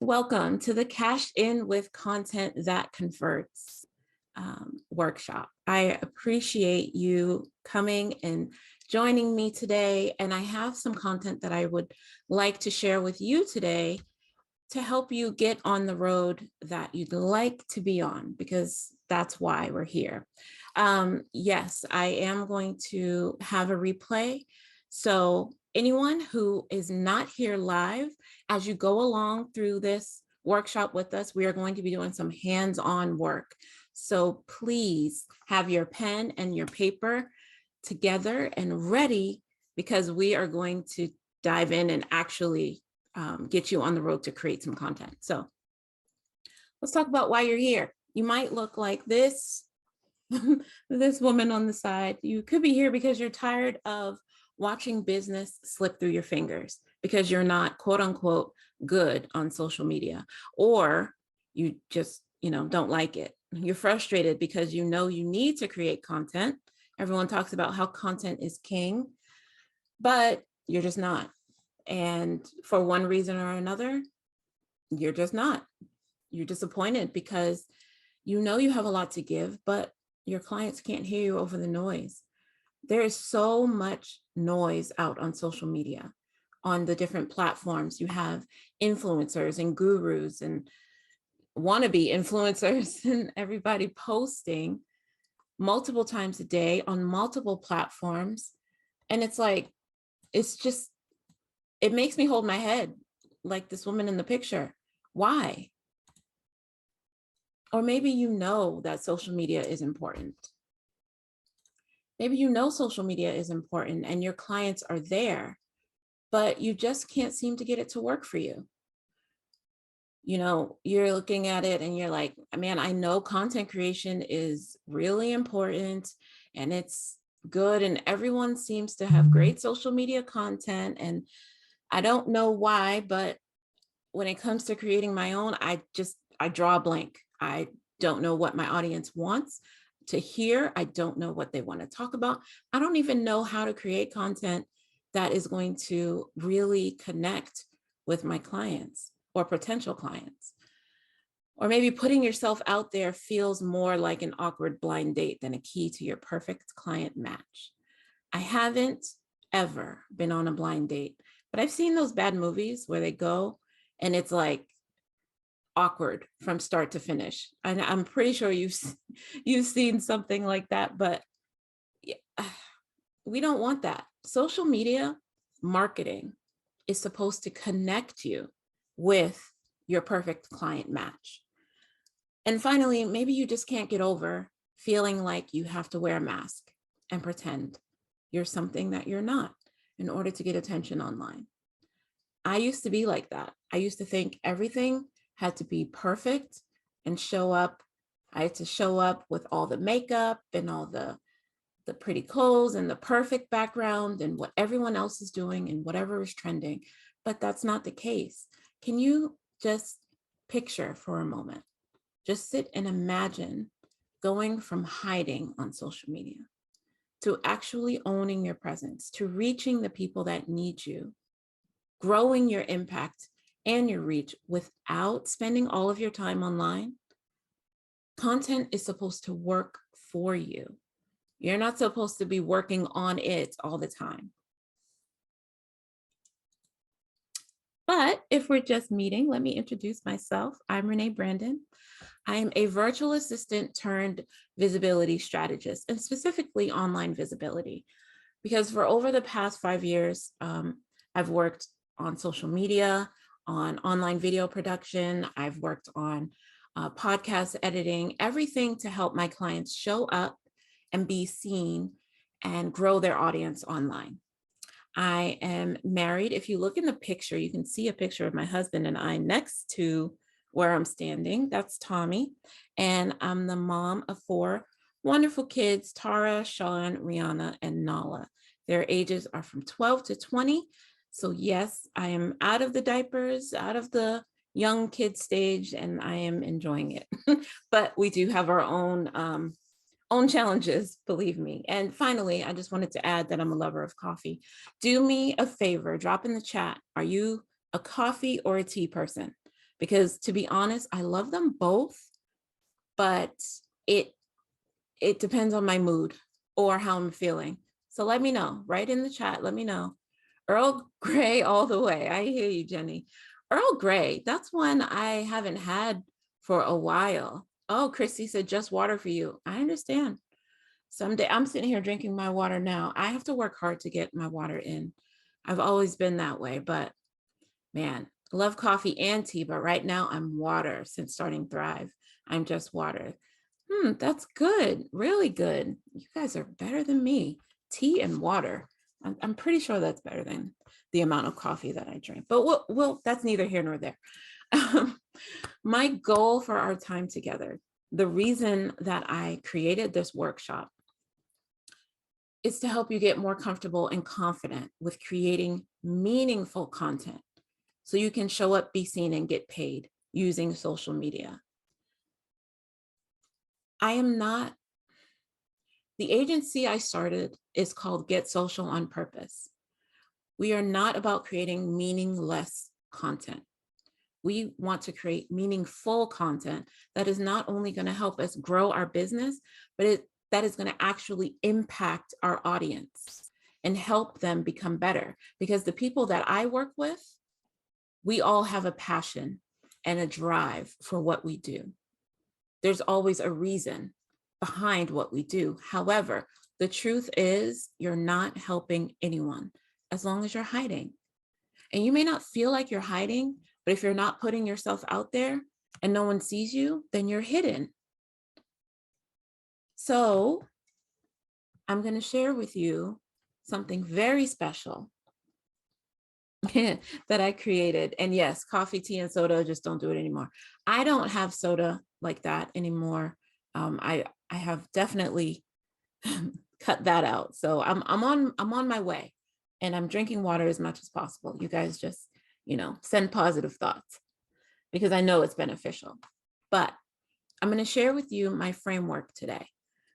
Welcome to the Cash In with Content That Converts workshop. I appreciate you coming and joining me today. And I have some content that I would like to share with you today to help you get on the road that you'd like to be on, because that's why we're here. Yes, I am going to have a replay. So anyone who is not here live, as you go along through this workshop with us, we are going to be doing some hands-on work. So please have your pen and your paper together and ready, because we are going to dive in and actually get you on the road to create some content. So let's talk about why you're here. You might look like this, this woman on the side. You could be here because you're tired of watching business slip through your fingers because you're not, quote unquote, good on social media, or you just, don't like it. You're frustrated because you know you need to create content. Everyone talks about how content is king, but you're just not. And for one reason or another, you're just not. You're disappointed because you know you have a lot to give, but your clients can't hear you over the noise. There is so much noise out on social media, on the different platforms. You have influencers and gurus and wannabe influencers and everybody posting multiple times a day on multiple platforms. And it's like, it makes me hold my head like this woman in the picture. Why? Or maybe you know that social media is important. Maybe you know social media is important and your clients are there, but you just can't seem to get it to work for you. You're looking at it and you're like, man, I know content creation is really important and it's good, and everyone seems to have great social media content, and I don't know why, but when it comes to creating my own, I draw a blank. I don't know what my audience wants to hear. I don't know what they want to talk about. I don't even know how to create content that is going to really connect with my clients or potential clients. Or maybe putting yourself out there feels more like an awkward blind date than a key to your perfect client match. I haven't ever been on a blind date, but I've seen those bad movies where they go and it's like awkward from start to finish. And I'm pretty sure you've seen something like that, but we don't want that. Social media marketing is supposed to connect you with your perfect client match. And finally, maybe you just can't get over feeling like you have to wear a mask and pretend you're something that you're not in order to get attention online. I used to be like that. I used to think everything had to be perfect and show up. I had to show up with all the makeup and all the pretty clothes and the perfect background and what everyone else is doing and whatever is trending. But that's not the case. Can you just picture for a moment? Just sit and imagine going from hiding on social media to actually owning your presence, to reaching the people that need you, growing your impact and your reach without spending all of your time online. Content is supposed to work for you. You're not supposed to be working on it all the time. But if we're just meeting, let me introduce myself. I'm Renee Brandon. I am a virtual assistant turned visibility strategist, and specifically online visibility, because for over the past 5 years, I've worked on social media, on online video production. I've worked on podcast editing, everything to help my clients show up and be seen and grow their audience online. I am married. If you look in the picture, you can see a picture of my husband and I next to where I'm standing. That's Tommy. And I'm the mom of 4 wonderful kids, Tara, Sean, Rihanna, and Nala. Their ages are from 12 to 20. So yes, I am out of the diapers, out of the young kid stage, and I am enjoying it. But we do have our own challenges, believe me. And finally, I just wanted to add that I'm a lover of coffee. Do me a favor, drop in the chat. Are you a coffee or a tea person? because to be honest, I love them both, but it depends on my mood or how I'm feeling. So let me know, write in the chat, let me know. Earl Grey all the way. I hear you, Jenny. Earl Grey, that's one I haven't had for a while. Oh, Christy said just water for you. I understand. Someday I'm sitting here drinking my water now. I have to work hard to get my water in. I've always been that way, but man, love coffee and tea, but right now I'm water since starting Thrive. I'm just water. That's good. Really good. You guys are better than me. Tea and water. I'm pretty sure that's better than the amount of coffee that I drink, but that's neither here nor there. My goal for our time together, the reason that I created this workshop is to help you get more comfortable and confident with creating meaningful content so you can show up, be seen, and get paid using social media. The agency I started is called Get Social on Purpose. We are not about creating meaningless content. We want to create meaningful content that is not only going to help us grow our business, but that is going to actually impact our audience and help them become better. Because the people that I work with, we all have a passion and a drive for what we do. There's always a reason behind what we do. However, the truth is you're not helping anyone as long as you're hiding. And you may not feel like you're hiding, but if you're not putting yourself out there and no one sees you, then you're hidden. So I'm going to share with you something very special that I created. And yes, coffee, tea, and soda, just don't do it anymore. I don't have soda like that anymore. I have definitely cut that out. So I'm on my way, and I'm drinking water as much as possible. You guys just, send positive thoughts because I know it's beneficial. But I'm going to share with you my framework today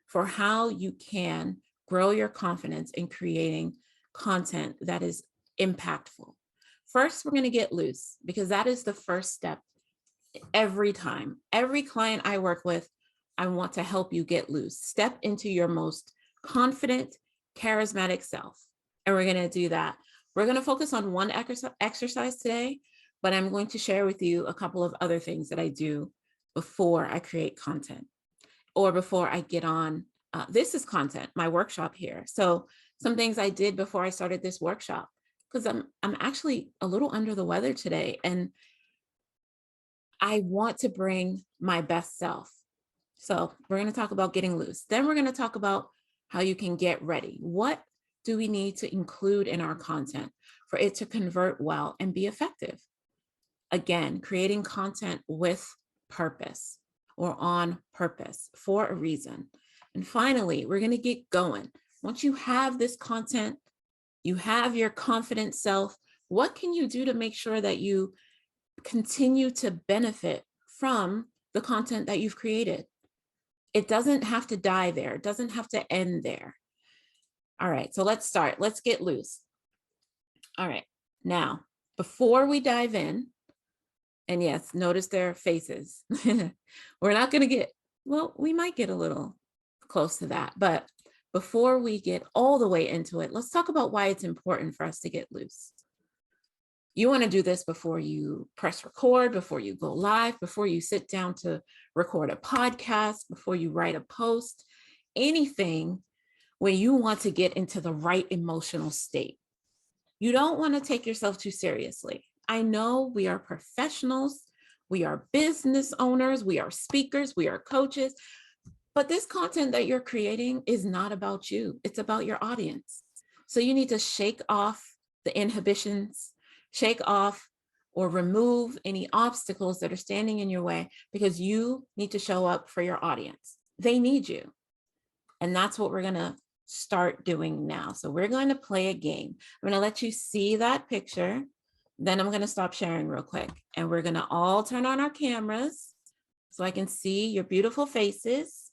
for how you can grow your confidence in creating content that is impactful. First, we're going to get loose because that is the first step every time. Every client I work with, I want to help you get loose. Step into your most confident, charismatic self. And we're going to do that. We're going to focus on one exercise today, but I'm going to share with you a couple of other things that I do before I create content or before I get on. This is content, my workshop here. So some things I did before I started this workshop, because I'm actually a little under the weather today, and I want to bring my best self. So we're going to talk about getting loose. Then we're going to talk about how you can get ready. What do we need to include in our content for it to convert well and be effective? Again, creating content with purpose or on purpose for a reason. And finally, we're going to get going. Once you have this content, you have your confident self, what can you do to make sure that you continue to benefit from the content that you've created? It doesn't have to die there. It doesn't have to end there. All right, so let's start. Let's get loose. All right, now, before we dive in, and yes, notice their faces. We're not going to get, well, we might get a little close to that, but before we get all the way into it, let's talk about why it's important for us to get loose. You want to do this before you press record, before you go live, before you sit down to record a podcast, before you write a post, anything when you want to get into the right emotional state. You don't want to take yourself too seriously. I know we are professionals, we are business owners, we are speakers, we are coaches, but this content that you're creating is not about you. It's about your audience. So you need to shake off the inhibitions, shake off or remove any obstacles that are standing in your way, because you need to show up for your audience. They need you. And that's what we're going to start doing now. So we're going to play a game. I'm going to let you see that picture. Then I'm going to stop sharing real quick, and we're going to all turn on our cameras so I can see your beautiful faces.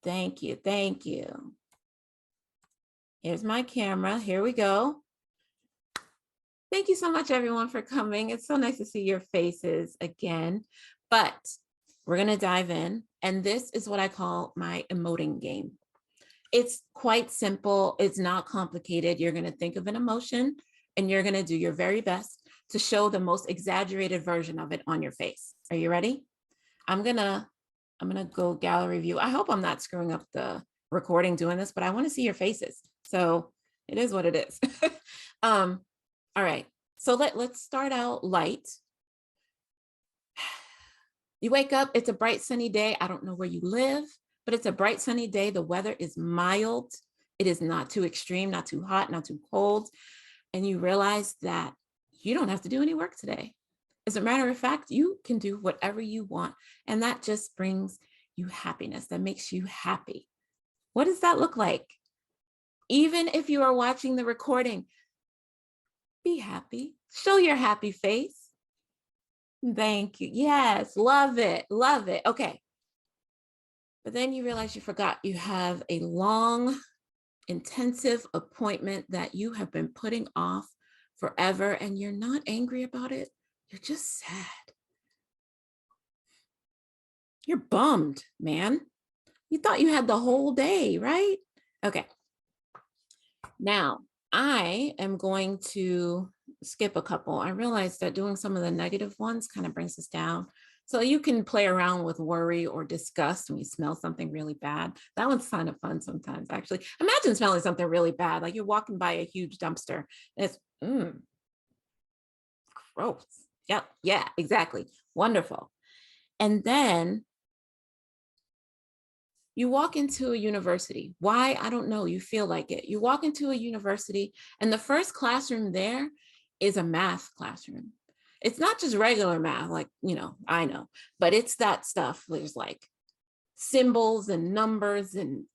Thank you. Thank you. Here's my camera. Here we go. Thank you so much, everyone, for coming. It's so nice to see your faces again. But we're going to dive in. And this is what I call my emoting game. It's quite simple. It's not complicated. You're going to think of an emotion and you're going to do your very best to show the most exaggerated version of it on your face. Are you ready? I'm going to go gallery view. I hope I'm not screwing up the recording doing this, but I want to see your faces. So it is what it is. All right. So let's start out light. You wake up, it's a bright sunny day. I don't know where you live, but it's a bright sunny day. The weather is mild. It is not too extreme, not too hot, not too cold. And you realize that you don't have to do any work today. As a matter of fact, you can do whatever you want. And that just brings you happiness. That makes you happy. What does that look like? Even if you are watching the recording, be happy. Show your happy face. Thank you. Yes, love it. Love it. Okay. But then you realize you forgot you have a long, intensive appointment that you have been putting off forever, and you're not angry about it. You're just sad. You're bummed, man. You thought you had the whole day, right? Okay. Now, I am going to skip a couple. I realized that doing some of the negative ones kind of brings us down. So you can play around with worry or disgust when you smell something really bad. That one's kind of fun sometimes, actually. Imagine smelling something really bad, like you're walking by a huge dumpster. And it's gross. Yep. Yeah, exactly. Wonderful. And then you walk into a university. Why? I don't know. You feel like it. You walk into a university, and the first classroom there is a math classroom. It's not just regular math, like, I know, but it's that stuff. There's like symbols and numbers and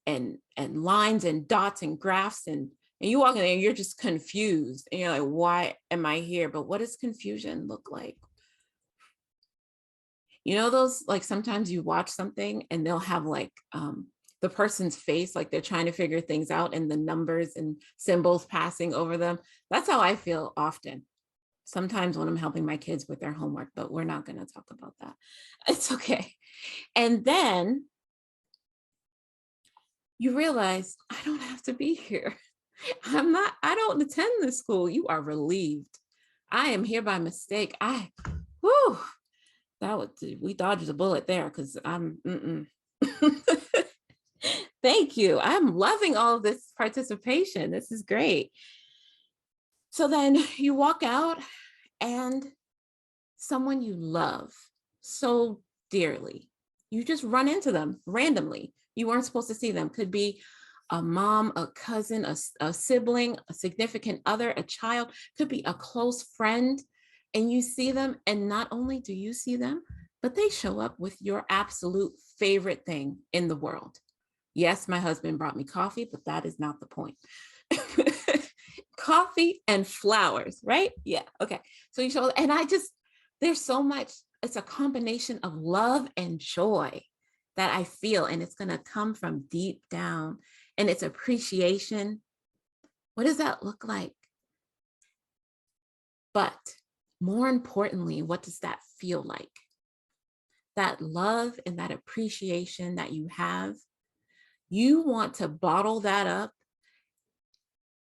lines and dots and graphs, and you walk in there and you're just confused. And you're like, why am I here? But what does confusion look like? You know, those, like, sometimes you watch something and they'll have like the person's face, like they're trying to figure things out, and the numbers and symbols passing over them. That's how I feel often. Sometimes when I'm helping my kids with their homework, but we're not going to talk about that. It's okay. And then you realize, I don't have to be here. I don't attend this school. You are relieved. I am here by mistake. We dodged a bullet there, because Thank you. I'm loving all of this participation. This is great. So then you walk out, and someone you love so dearly, you just run into them randomly. You weren't supposed to see them. Could be a mom, a cousin, a sibling, a significant other, a child, could be a close friend. And you see them, and not only do you see them, but they show up with your absolute favorite thing in the world. Yes, my husband brought me coffee, but that is not the point. Coffee and flowers, right? Yeah, okay. So you show, and there's so much, it's a combination of love and joy that I feel, and it's gonna come from deep down, and it's appreciation. What does that look like? But more importantly, what does that feel like? That love and that appreciation that you have, you want to bottle that up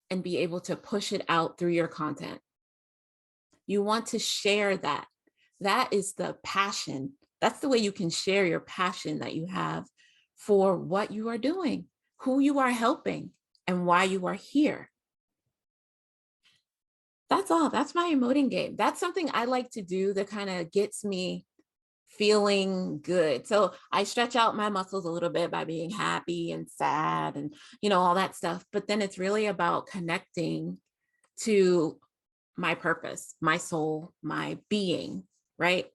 and be able to push it out through your content. You want to share that. That is the passion. That's the way you can share your passion that you have for what you are doing, who you are helping, and why you are here. That's all. That's my emoting game. That's something I like to do that kind of gets me feeling good. So I stretch out my muscles a little bit by being happy and sad and, all that stuff. But then it's really about connecting to my purpose, my soul, my being, right?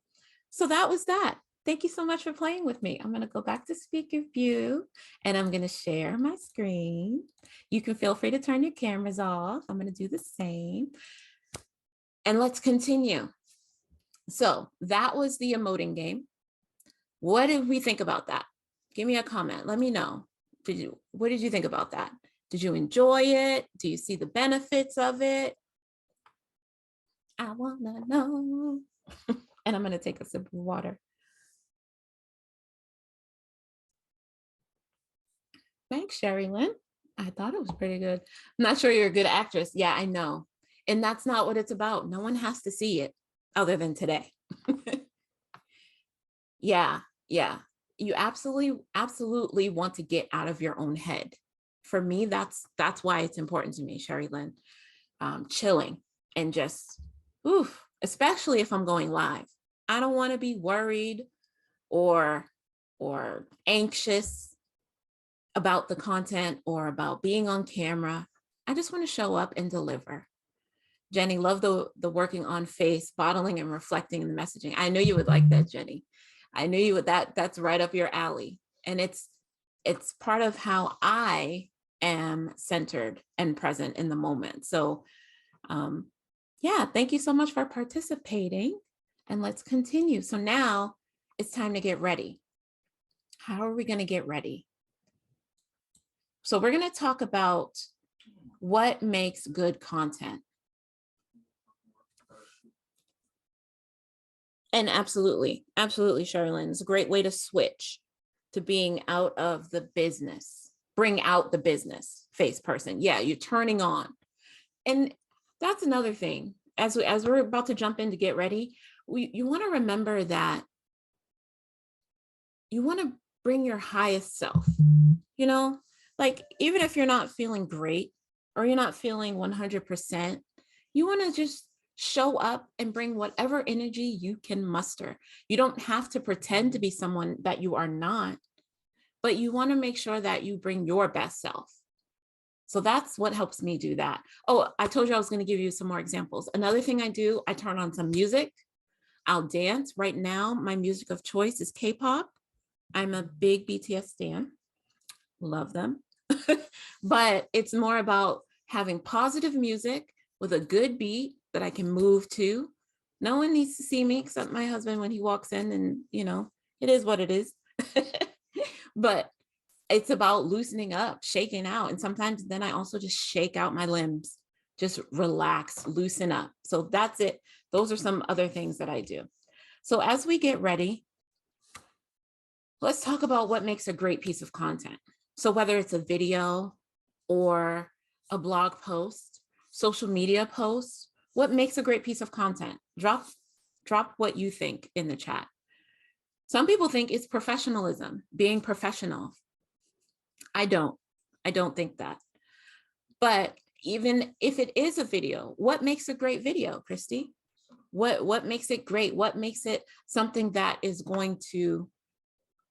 So that was that. Thank you so much for playing with me. I'm going to go back to speaker view, and I'm going to share my screen. You can feel free to turn your cameras off. I'm going to do the same. And let's continue. So that was the emoting game. What did we think about that? Give me a comment. Let me know. What did you think about that? Did you enjoy it? Do you see the benefits of it? I wanna know. And I'm gonna take a sip of water. Thanks, Sherry Lynn. I thought it was pretty good. I'm not sure you're a good actress. Yeah, I know. And that's not what it's about. No one has to see it other than today. Yeah, yeah. You absolutely want to get out of your own head. For me, that's why it's important to me, Sherry Lynn. Chilling and just, oof, especially if I'm going live. I don't want to be worried or anxious about the content or about being on camera. I just want to show up and deliver. Jenny, love the working on face, bottling and reflecting in the messaging. I knew you would like that, Jenny. I knew you would. That's right up your alley. And it's part of how I am centered and present in the moment. So yeah, thank you so much for participating. And let's continue. So now it's time to get ready. How are we going to get ready? So we're going to talk about what makes good content. And absolutely, Sherilyn, it's a great way to switch to being out of the business, bring out the business face person. Yeah, you're turning on. And that's another thing. As we're about to jump in to get ready, you want to remember that you want to bring your highest self, you know, like even if you're not feeling great or you're not feeling 100%, you want to just show up and bring whatever energy you can muster. You don't have to pretend to be someone that you are not, but you want to make sure that you bring your best self. So that's what helps me do that. Oh, I told you I was going to give you some more examples. Another thing I do, I turn on some music. I'll dance. Right now, my music of choice is K-pop. I'm a big BTS stan. Love them. But it's more about having positive music with a good beat that I can move to. No one needs to see me except my husband when he walks in, and you know, it is what it is. But it's about loosening up, shaking out. And sometimes then I also just shake out my limbs, just relax, loosen up. So that's it. Those are some other things that I do. So as we get ready, let's talk about what makes a great piece of content. So whether it's a video or a blog post, social media post, what makes a great piece of content? Drop what you think in the chat. Some people think it's professionalism, being professional. I don't think that. But even if it is a video, what makes a great video, Christy? What makes it great? What makes it something that is going to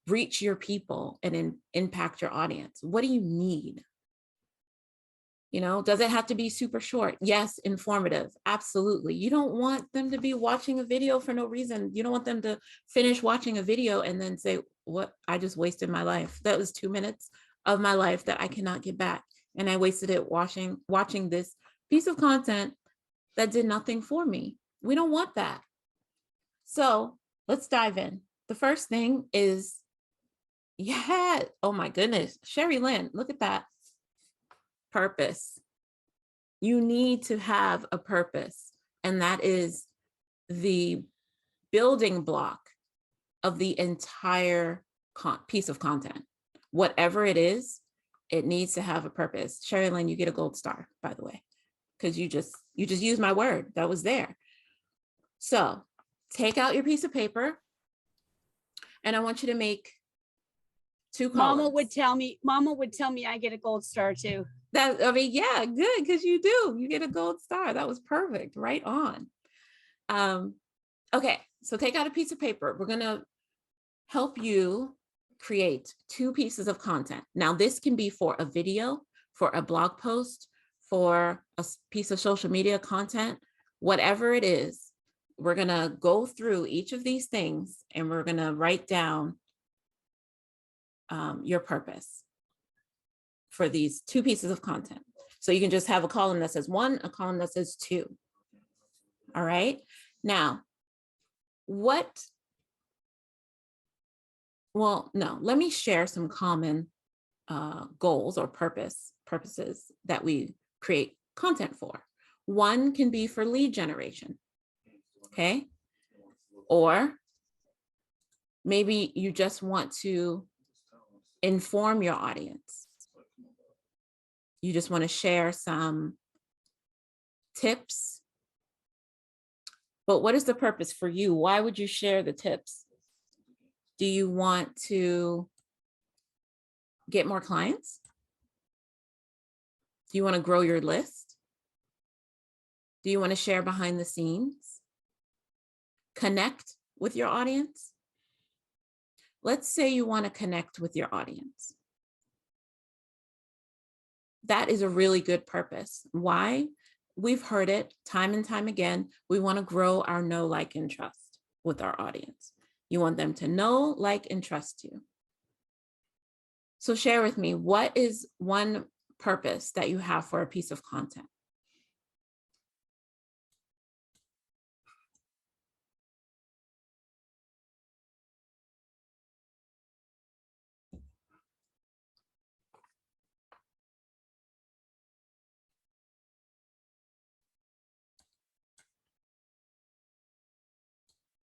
reach your people and impact your audience? What do you need? You know, does it have to be super short? Yes, informative. Absolutely. You don't want them to be watching a video for no reason. You don't want them to finish watching a video and then say, what, I just wasted my life. That was 2 minutes of my life that I cannot get back. And I wasted it watching this piece of content that did nothing for me. We don't want that. So let's dive in. The first thing is, yeah, oh my goodness, Sherry Lynn, look at that. Purpose. You need to have a purpose, and that is the building block of the entire piece of content. Whatever it is, it needs to have a purpose. Sherry Lynn, you get a gold star, by the way, because you just used my word that was there. So take out your piece of paper, and I want you to make 2 columns. Mama would tell me I get a gold star too. That, I mean, yeah, good, because you do. You get a gold star. That was perfect. Right on. Okay, so take out a piece of paper. We're going to help you create 2 pieces of content. Now, this can be for a video, for a blog post, for a piece of social media content, whatever it is. We're going to go through each of these things and we're going to write down your purpose for these 2 pieces of content. So you can just have a column that says 1, a column that says 2. All right. Now, let me share some common goals or purposes that we create content for. One can be for lead generation. okay? Or maybe you just want to inform your audience. You just want to share some tips. But what is the purpose for you? Why would you share the tips? Do you want to get more clients? Do you want to grow your list? Do you want to share behind the scenes? Connect with your audience? Let's say you want to connect with your audience. That is a really good purpose. Why? We've heard it time and time again. We want to grow our know, like, and trust with our audience. You want them to know, like, and trust you. So share with me, what is one purpose that you have for a piece of content?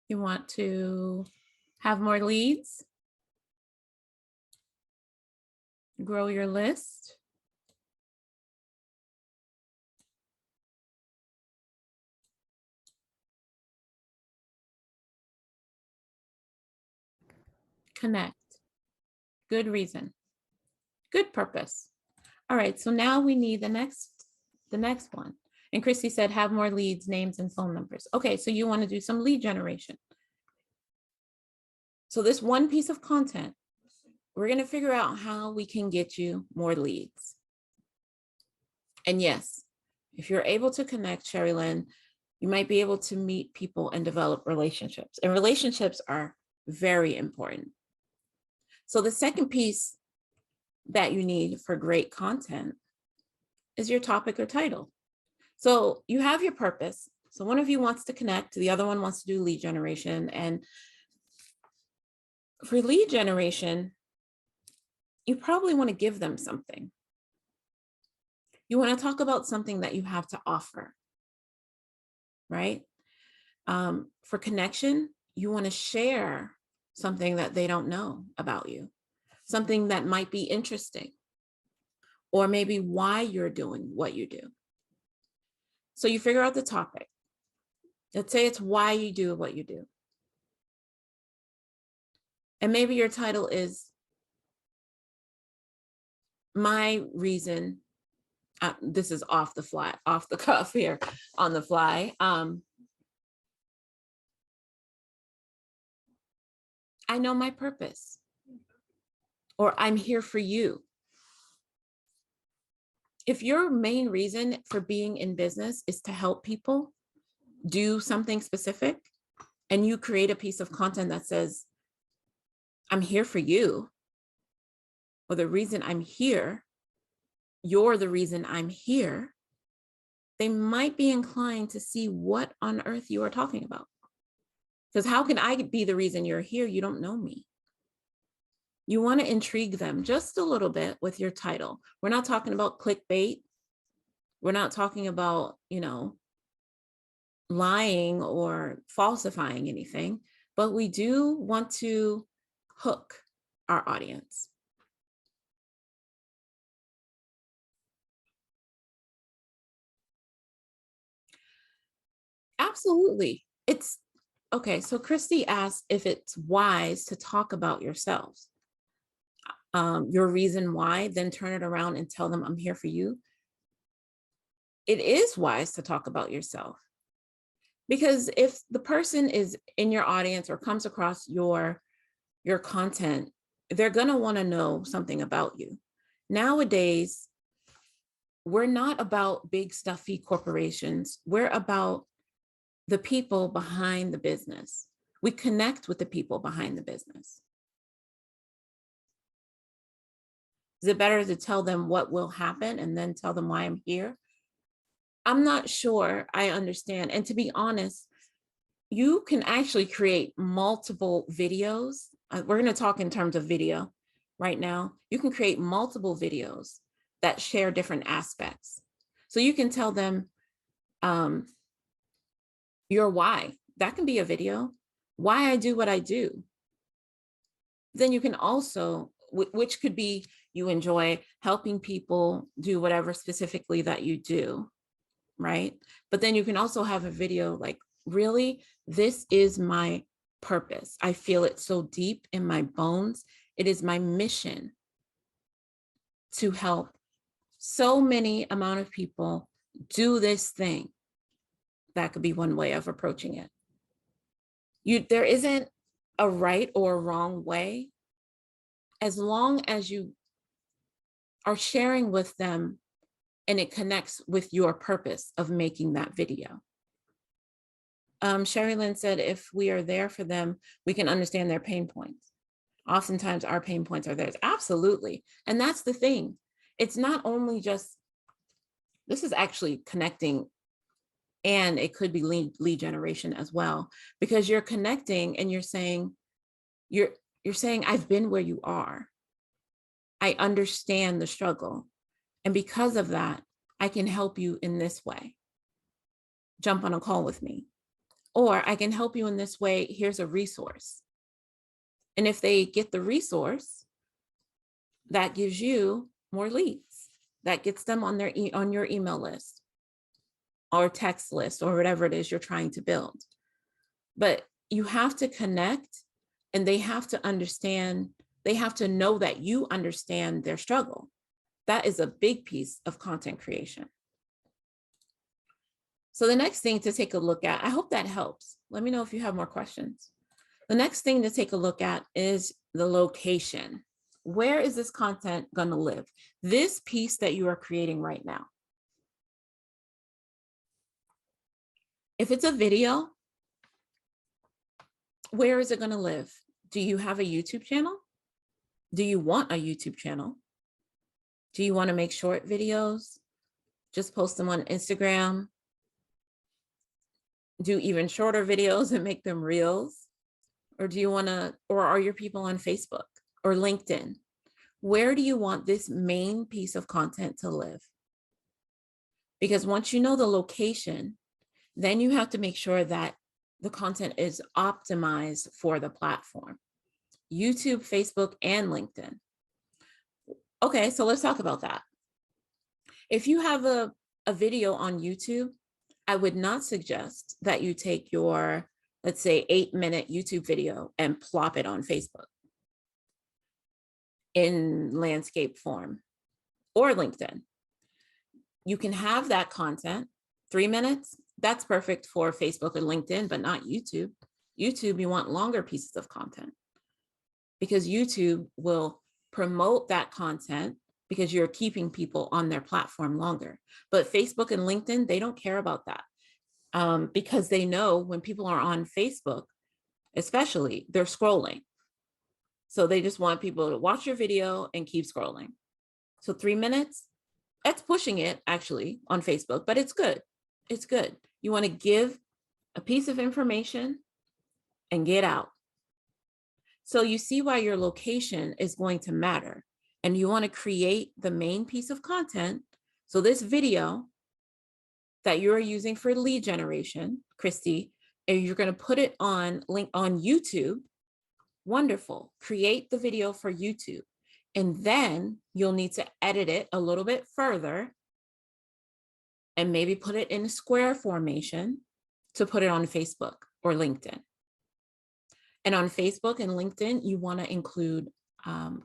You want to have more leads, grow your list, connect. Good reason, good purpose. All right, so now we need the next one. And Christy said, have more leads, names, and phone numbers. Okay, so you want to do some lead generation. So this one piece of content, we're going to figure out how we can get you more leads. And yes, if you're able to connect, Sherry Lynn, you might be able to meet people and develop relationships. And relationships are very important. So the second piece that you need for great content is your topic or title. So you have your purpose. So one of you wants to connect, the other one wants to do lead generation. And for lead generation, you probably want to give them something. You want to talk about something that you have to offer, right? For connection, you want to share something that they don't know about you, something that might be interesting, or maybe why you're doing what you do. So you figure out the topic. Let's say it's why you do what you do. And maybe your title is my reason. This is off the cuff here, on the fly. I know my purpose, or I'm here for you. If your main reason for being in business is to help people do something specific, and you create a piece of content that says, I'm here for you, or the reason I'm here, you're the reason I'm here, they might be inclined to see what on earth you are talking about. Because how can I be the reason you're here? You don't know me. You want to intrigue them just a little bit with your title. We're not talking about clickbait. We're not talking about, lying or falsifying anything, but we do want to hook our audience. Absolutely. It's okay. So Christy asked if it's wise to talk about yourselves. Your reason why, then turn it around and tell them, I'm here for you. It is wise to talk about yourself, because if the person is in your audience or comes across your content, they're going to want to know something about you. Nowadays, we're not about big stuffy corporations. We're about the people behind the business. We connect with the people behind the business. Is it better to tell them what will happen and then tell them why I'm here? I'm not sure I understand. And to be honest, you can actually create multiple videos. We're going to talk in terms of video right now. You can create multiple videos that share different aspects. So you can tell them your why. That can be a video. Why I do what I do. Then you can also, which could be you enjoy helping people do whatever specifically that you do, right? But then you can also have a video like, really, this is my purpose. I feel it so deep in my bones. It is my mission to help so many amount of people do this thing. That could be one way of approaching it. There isn't a right or a wrong way, as long as you are sharing with them and it connects with your purpose of making that video. Sherry Lynn said, if we are there for them, we can understand their pain points. Oftentimes our pain points are theirs. Absolutely. And that's the thing. It's not only just, this is actually connecting, and it could be lead generation as well, because you're connecting and you're saying, I've been where you are. I understand the struggle. And because of that, I can help you in this way. Jump on a call with me. Or I can help you in this way. Here's a resource. And if they get the resource, that gives you more leads. That gets them on your email list or text list or whatever it is you're trying to build. But you have to connect, and they have to understand, they have to know that you understand their struggle. That is a big piece of content creation. So the next thing to take a look at, I hope that helps. Let me know if you have more questions. The next thing to take a look at is the location. Where is this content going to live? This piece that you are creating right now. If it's a video, where is it going to live? Do you have a YouTube channel? Do you want a YouTube channel? Do you want to make short videos? Just post them on Instagram? Do even shorter videos and make them reels? Or do you want to, or are your people on Facebook or LinkedIn? Where do you want this main piece of content to live? Because once you know the location, then you have to make sure that the content is optimized for the platform. YouTube, Facebook, and LinkedIn. Okay, so let's talk about that. If you have a video on YouTube, I would not suggest that you take your, let's say, 8-minute YouTube video and plop it on Facebook in landscape form or LinkedIn. You can have that content, 3 minutes, that's perfect for Facebook and LinkedIn, but not YouTube. YouTube, you want longer pieces of content because YouTube will promote that content because you're keeping people on their platform longer. But Facebook and LinkedIn, they don't care about that because they know when people are on Facebook, especially, they're scrolling. So they just want people to watch your video and keep scrolling. So 3 minutes, that's pushing it actually on Facebook, but it's good. It's good. You want to give a piece of information and get out. So you see why your location is going to matter. And you want to create the main piece of content. So this video that you're using for lead generation, Christy, and you're going to put it on YouTube. Wonderful. Create the video for YouTube. And then you'll need to edit it a little bit further and maybe put it in a square formation to put it on Facebook or LinkedIn. And on Facebook and LinkedIn, you want to include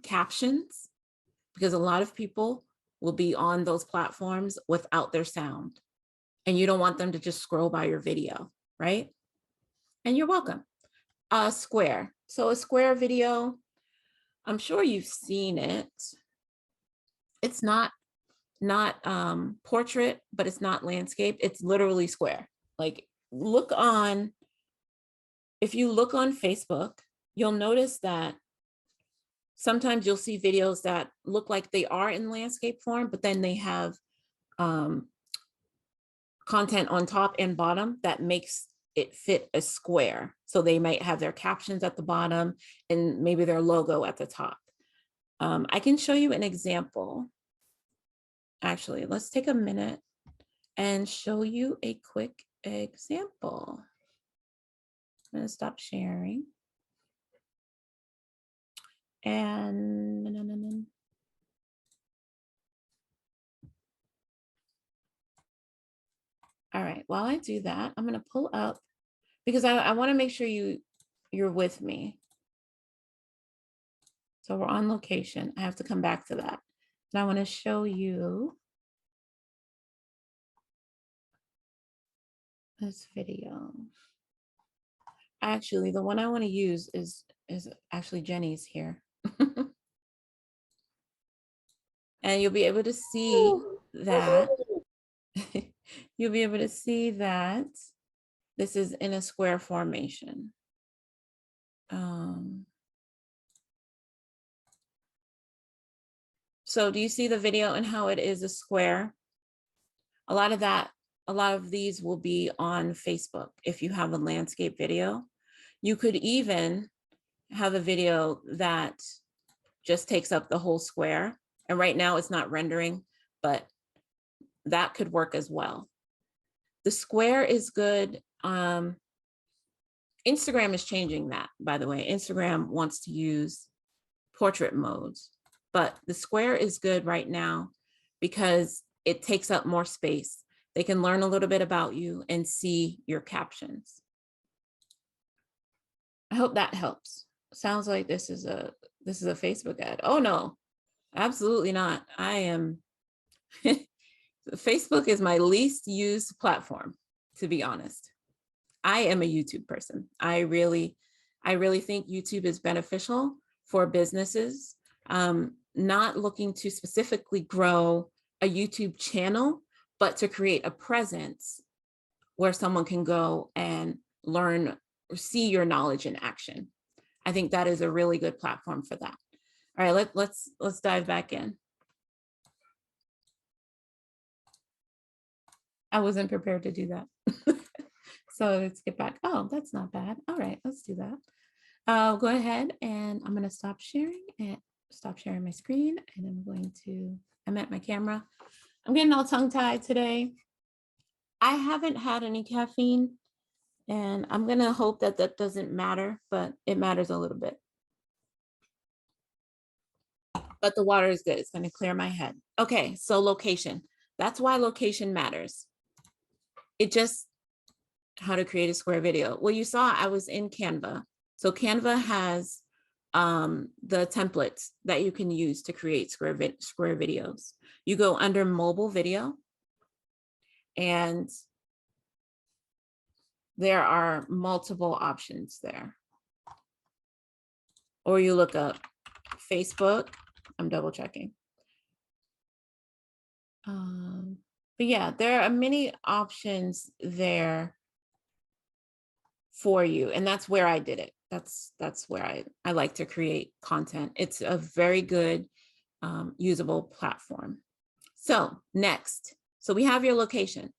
captions because a lot of people will be on those platforms without their sound. And you don't want them to just scroll by your video, right? And you're welcome. Square. So a square video, I'm sure you've seen it. It's not portrait, but it's not landscape. It's literally square. Like if you look on Facebook, you'll notice that sometimes you'll see videos that look like they are in landscape form, but then they have content on top and bottom that makes it fit a square. So they might have their captions at the bottom and maybe their logo at the top. I can show you an example. Actually, let's take a minute and show you a quick example. I'm going to stop sharing. And all right, while I do that, I'm going to pull up because I want to make sure you're with me. So we're on location. I have to come back to that. And I want to show you this video. Actually, the one I want to use is actually Jenny's here. And you'll be able to see that. You'll be able to see that this is in a square formation. So do you see the video and how it is a square? A lot of these will be on Facebook. If you have a landscape video, you could even have a video that just takes up the whole square. And right now it's not rendering, but that could work as well. The square is good. Instagram is changing that, by the way. Instagram wants to use portrait modes, but the square is good right now because it takes up more space. They can learn a little bit about you and see your captions. I hope that helps. Sounds like this is a Facebook ad. Oh no, absolutely not. I am Facebook is my least used platform, to be honest. I am a YouTube person. I really think YouTube is beneficial for businesses. Not looking to specifically grow a YouTube channel, but to create a presence where someone can go and learn or see your knowledge in action. I think that is a really good platform for that. All right, let's dive back in. I wasn't prepared to do that. So let's get back. Oh, that's not bad. All right, let's do that. Go ahead and I'm going to stop sharing my screen. And I'm at my camera. I'm getting all tongue-tied today. I haven't had any caffeine and I'm going to hope that that doesn't matter, but it matters a little bit. But the water is good. It's going to clear my head. Okay, so location. That's why location matters. How to create a square video. Well, you saw I was in Canva. So Canva has the templates that you can use to create square videos. You go under mobile video and there are multiple options there. Or you look up Facebook. I'm double checking. But yeah, there are many options there for you. And that's where I did it. That's where I like to create content. It's a very good usable platform. So next, so we have your location,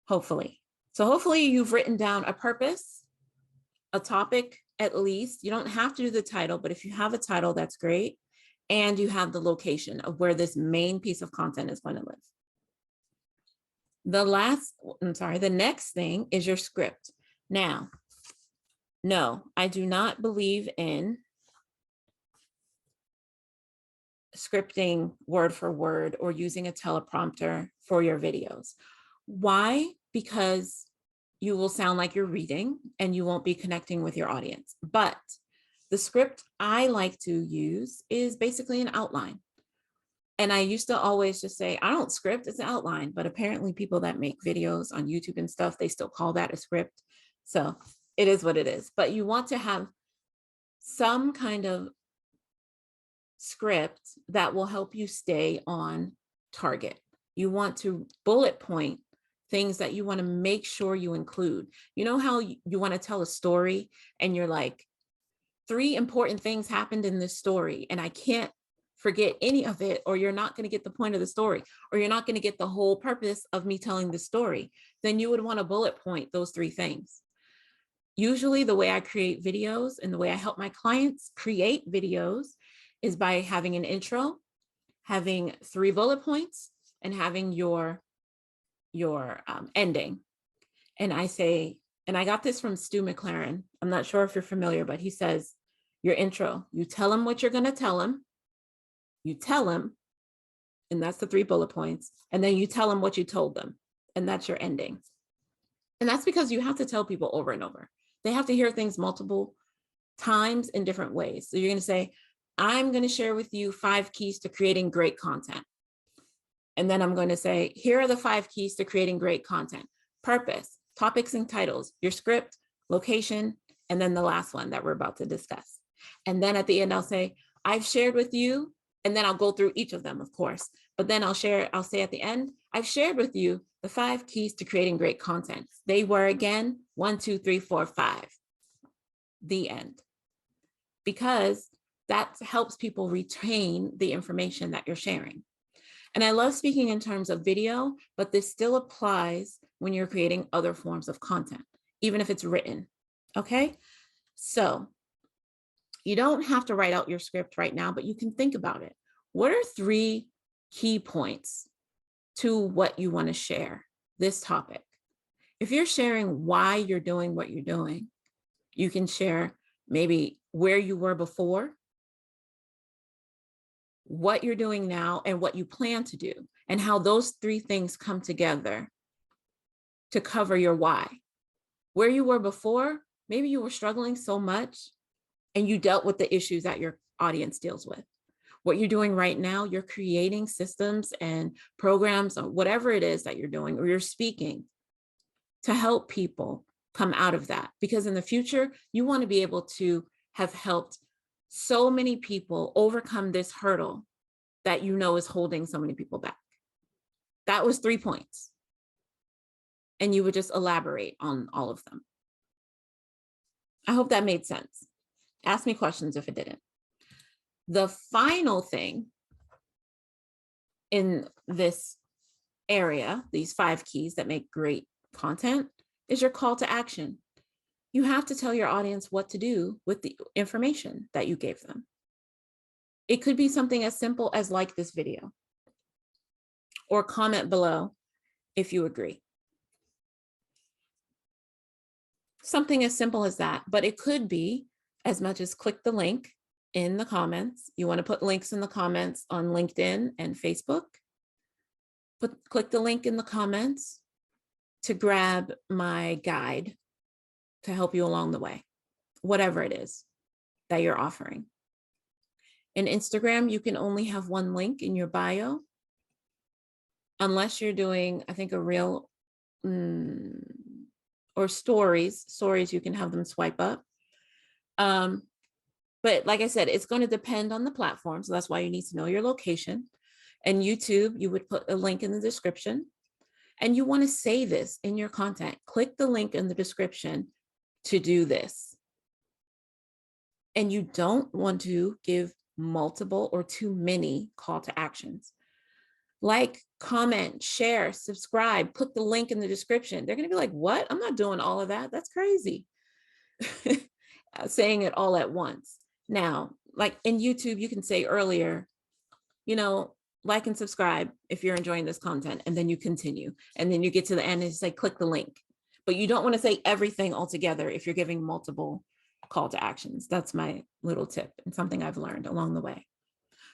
hopefully. So hopefully you've written down a purpose, a topic at least. You don't have to do the title, but if you have a title, that's great. And you have the location of where this main piece of content is going to live. The next thing is your script. Now, no, I do not believe in scripting word for word or using a teleprompter for your videos. Why? Because you will sound like you're reading and you won't be connecting with your audience. But the script I like to use is basically an outline. And I used to always just say, I don't script, it's an outline. But apparently people that make videos on YouTube and stuff, they still call that a script. So it is what it is. But you want to have some kind of script that will help you stay on target. You want to bullet point things that you want to make sure you include. You know how you want to tell a story and you're like, 3 important things happened in this story and I can't forget any of it, or you're not going to get the point of the story, or you're not going to get the whole purpose of me telling the story. Then you would want to bullet point those 3 things. Usually the way I create videos and the way I help my clients create videos is by having an intro, having 3 bullet points, and having your ending. And I say, And I got this from Stu McLaren. I'm not sure if you're familiar, but he says, your intro, you tell him what you're going to tell him. You tell him, and that's the 3 bullet points. And then you tell them what you told them. And that's your ending. And that's because you have to tell people over and over. They have to hear things multiple times in different ways. So you're going to say, I'm going to share with you 5 keys to creating great content. And then I'm going to say, here are the 5 keys to creating great content. Purpose, topics and titles, your script, location, and then the last one that we're about to discuss. And then at the end, I'll say, I've shared with you, and then I'll go through each of them, of course. But then I'll say at the end, I've shared with you the 5 keys to creating great content. They were, again, 1, 2, 3, 4, 5. The end. Because that helps people retain the information that you're sharing. And I love speaking in terms of video, but this still applies when you're creating other forms of content, even if it's written. Okay? So you don't have to write out your script right now, but you can think about it. What are 3 key points to what you want to share, this topic? If you're sharing why you're doing what you're doing, you can share maybe where you were before, what you're doing now, and what you plan to do, and how those 3 things come together to cover your why. Where you were before, maybe you were struggling so much and you dealt with the issues that your audience deals with. What you're doing right now, you're creating systems and programs or whatever it is that you're doing, or you're speaking to help people come out of that. Because in the future, you want to be able to have helped so many people overcome this hurdle that you know is holding so many people back. That was 3 points. And you would just elaborate on all of them. I hope that made sense. Ask me questions if it didn't. The final thing in this area, these 5 keys that make great content, is your call to action. You have to tell your audience what to do with the information that you gave them. It could be something as simple as like this video, or comment below if you agree. Something as simple as that, but it could be as much as click the link in the comments. You want to put links in the comments on LinkedIn and Facebook. Click the link in the comments to grab my guide to help you along the way, whatever it is that you're offering. In Instagram, you can only have 1 link in your bio, unless you're doing, I think, a reel or stories. Stories, you can have them swipe up. But like I said, it's going to depend on the platform. So that's why you need to know your location. And YouTube, you would put a link in the description. And you want to say this in your content. Click the link in the description to do this. And you don't want to give multiple or too many call to actions. Like, comment, share, subscribe, click the link in the description. They're going to be like, what? I'm not doing all of that. That's crazy. Saying it all at once. Now, like in YouTube, you can say earlier, like and subscribe if you're enjoying this content, and then you continue. And then you get to the end and say, click the link. But you don't want to say everything all together if you're giving multiple call to actions. That's my little tip and something I've learned along the way.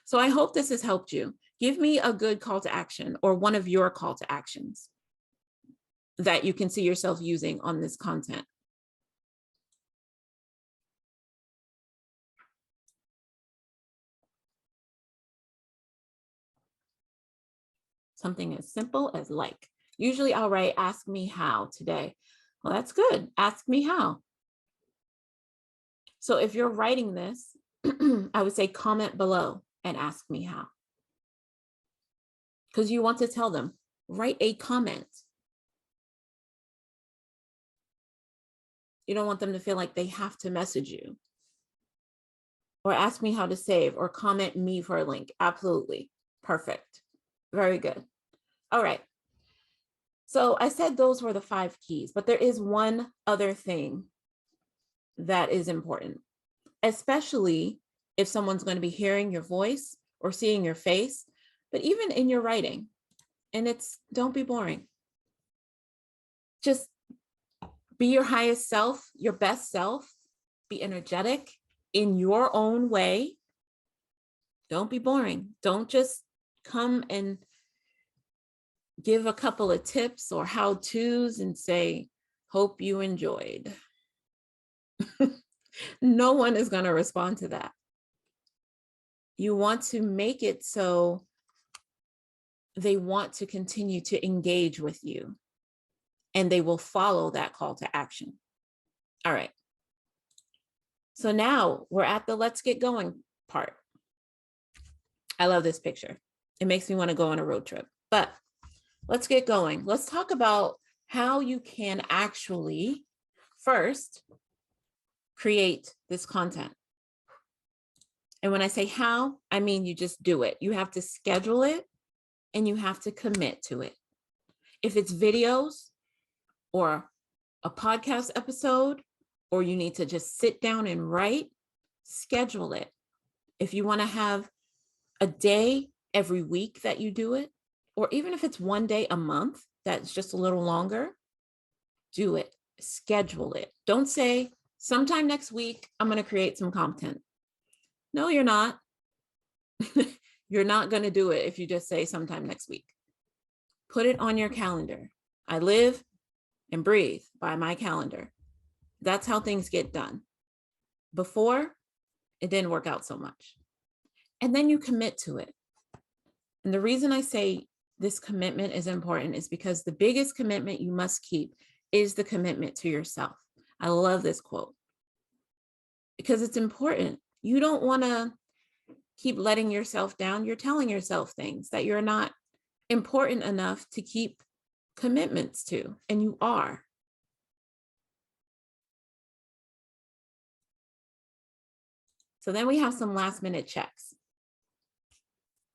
So I hope this has helped you. Give me a good call to action, or one of your call to actions that you can see yourself using on this content. Something as simple as like. Usually I'll write, ask me how today. Well, that's good. Ask me how. So if you're writing this, I would say comment below and ask me how. Because you want to tell them, write a comment. You don't want them to feel like they have to message you. Or ask me how to save, or comment me for a link. Absolutely. Perfect. Very good. All right. So I said those were the 5 keys, but there is one other thing that is important, especially if someone's going to be hearing your voice or seeing your face, but even in your writing. And don't be boring. Just Be your highest self, your best self. Be energetic in your own way. Don't be boring. Don't just come and give a couple of tips or how-tos and say, hope you enjoyed. No one is going to respond to that. You want to make it so they want to continue to engage with you and they will follow that call to action. All right. So now we're at the let's get going part. I love this picture. It makes me want to go on a road trip, but let's get going. Let's talk about how you can actually first create this content. And when I say how, I mean you just do it. You have to schedule it and you have to commit to it. If it's videos or a podcast episode, or you need to just sit down and write, schedule it. If you want to have a day every week that you do it, or even if it's one day a month, that's just a little longer, do it, schedule it. Don't say sometime next week, I'm going to create some content. No, you're not. You're not going to do it if you just say sometime next week. Put it on your calendar. I live and breathe by my calendar. That's how things get done. Before, it didn't work out so much. And then you commit to it. And the reason I say this commitment is important is because the biggest commitment you must keep is the commitment to yourself. I love this quote because it's important. You don't want to keep letting yourself down. You're telling yourself things that you're not important enough to keep commitments to, and you are. So then we have some last minute checks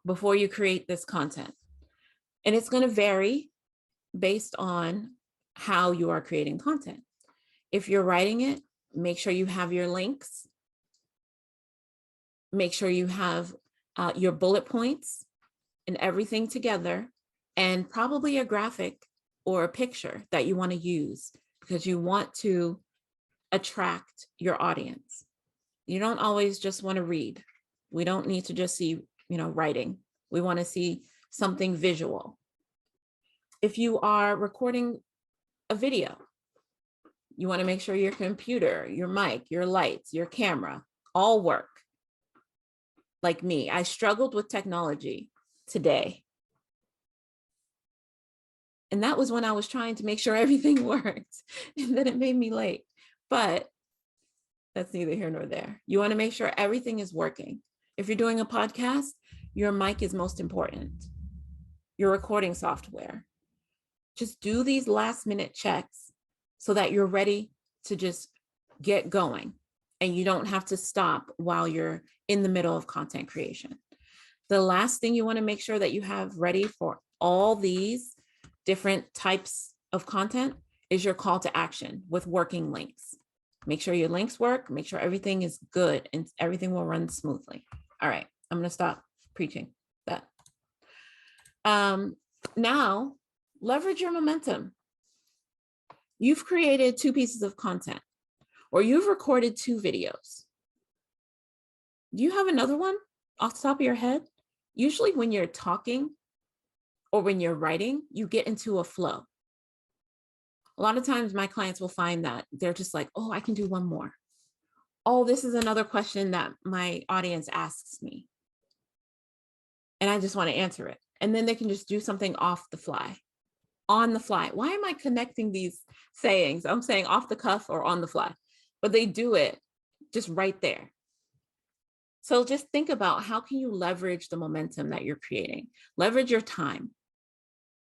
before you create this content. And it's going to vary based on how you are creating content. If you're writing it, make sure you have your links. Make sure you have your bullet points and everything together, and probably a graphic or a picture that you want to use because you want to attract your audience. You don't always just want to read. We don't need to just see, writing. We want to see something visual. If you are recording a video, you want to make sure your computer, your mic, your lights, your camera all work. Like me, I struggled with technology today. And that was when I was trying to make sure everything worked, and then it made me late. But that's neither here nor there. You want to make sure everything is working. If you're doing a podcast, your mic is most important. Your recording software. Just do these last minute checks so that you're ready to just get going and you don't have to stop while you're in the middle of content creation. The last thing you want to make sure that you have ready for all these different types of content is your call to action with working links. Make sure your links work, make sure everything is good and everything will run smoothly. All right, I'm going to stop preaching that. Now, leverage your momentum. You've created 2 pieces of content, or you've recorded 2 videos. Do you have another one off the top of your head? Usually when you're talking or when you're writing, you get into a flow. A lot of times my clients will find that they're just like, oh, I can do one more. Oh, this is another question that my audience asks me. And I just want to answer it. And then they can just do something off the fly, on the fly. Why am I connecting these sayings? I'm saying off the cuff or on the fly, but they do it just right there. So just think about how can you leverage the momentum that you're creating? Leverage your time.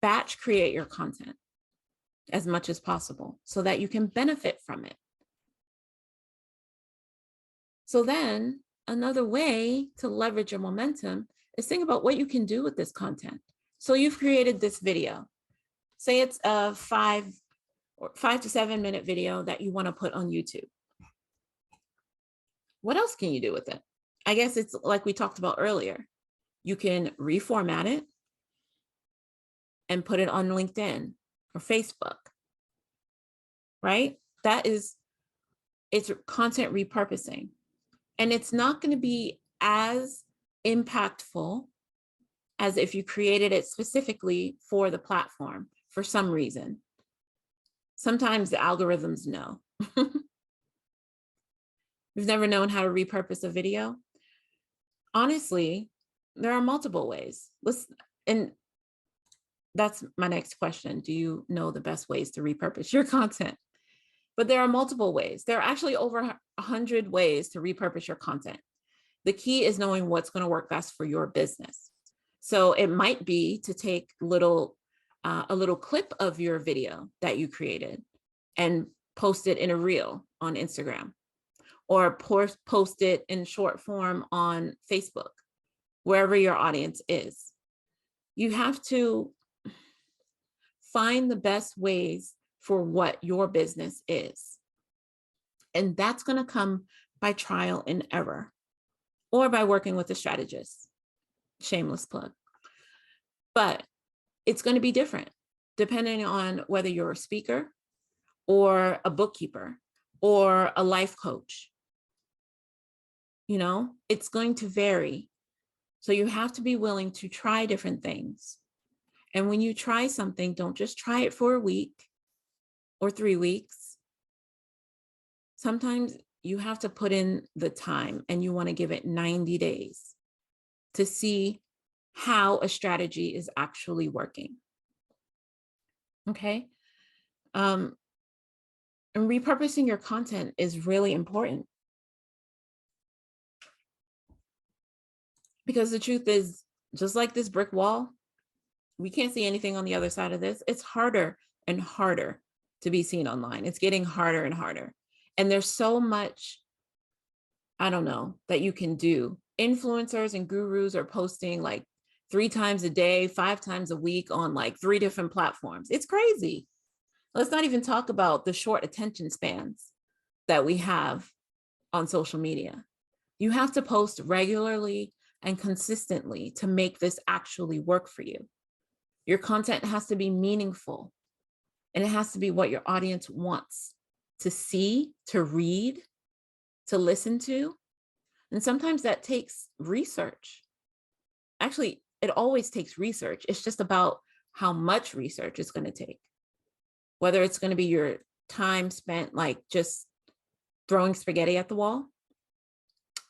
Batch create your content as much as possible so that you can benefit from it. So then another way to leverage your momentum is think about what you can do with this content. So you've created this video. Say it's a 5 to 7 minute video that you want to put on YouTube. What else can you do with it? I guess it's like we talked about earlier. You can reformat it and put it on LinkedIn or Facebook. right? It's content repurposing. And it's not going to be as impactful as if you created it specifically for the platform for some reason. Sometimes the algorithms know. You've never known how to repurpose a video? Honestly, there are multiple ways. And that's my next question. Do you know the best ways to repurpose your content? But there are multiple ways. There are actually over 100 ways to repurpose your content. The key is knowing what's going to work best for your business. So it might be to take a little clip of your video that you created and post it in a reel on Instagram, or post it in short form on Facebook, wherever your audience is. You have to find the best ways for what your business is. And that's going to come by trial and error, or by working with a strategist. Shameless plug. But it's going to be different depending on whether you're a speaker or a bookkeeper or a life coach. It's going to vary. So you have to be willing to try different things. And when you try something, don't just try it for a week or 3 weeks. Sometimes you have to put in the time, and you want to give it 90 days to see how a strategy is actually working. Okay. And repurposing your content is really important, because the truth is, just like this brick wall, we can't see anything on the other side of this. It's harder and harder to be seen online. It's getting harder and harder. And there's so much, I don't know, that you can do. Influencers and gurus are posting like 3 times a day, 5 times a week on like 3 different platforms. It's crazy. Let's not even talk about the short attention spans that we have on social media. You have to post regularly and consistently to make this actually work for you. Your content has to be meaningful, and it has to be what your audience wants to see, to read, to listen to. And sometimes that takes research. Actually, it always takes research. It's just about how much research it's going to take. Whether it's going to be your time spent like just throwing spaghetti at the wall,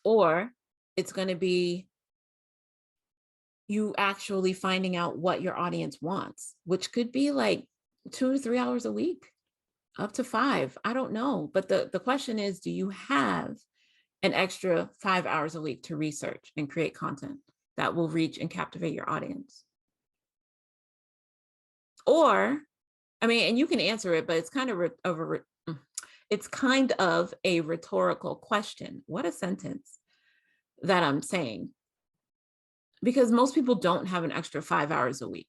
or it's going to be you actually finding out what your audience wants, which could be like 2 to 3 hours a week, up to 5. I don't know. But the question is, do you have an extra 5 hours a week to research and create content that will reach and captivate your audience? Or, I mean, and you can answer it, but it's kind of a rhetorical question. What a sentence that I'm saying. Because most people don't have an extra 5 hours a week